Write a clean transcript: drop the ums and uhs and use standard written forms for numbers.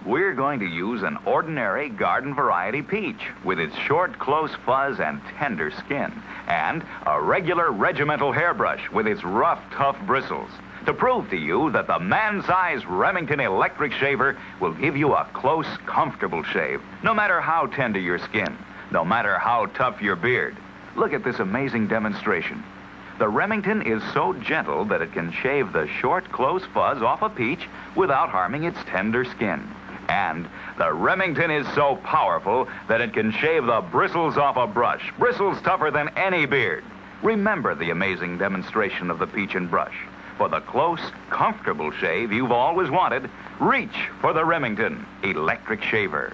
We're going to use an ordinary garden variety peach with its short, close fuzz and tender skin, and a regular regimental hairbrush with its rough, tough bristles, to prove to you that the man-size Remington electric shaver will give you a close, comfortable shave, no matter how tender your skin, no matter how tough your beard. Look at this amazing demonstration. The Remington is so gentle that it can shave the short, close fuzz off a peach without harming its tender skin. And the Remington is so powerful that it can shave the bristles off a brush, bristles tougher than any beard. Remember the amazing demonstration of the peach and brush. For the close, comfortable shave you've always wanted, reach for the Remington electric shaver.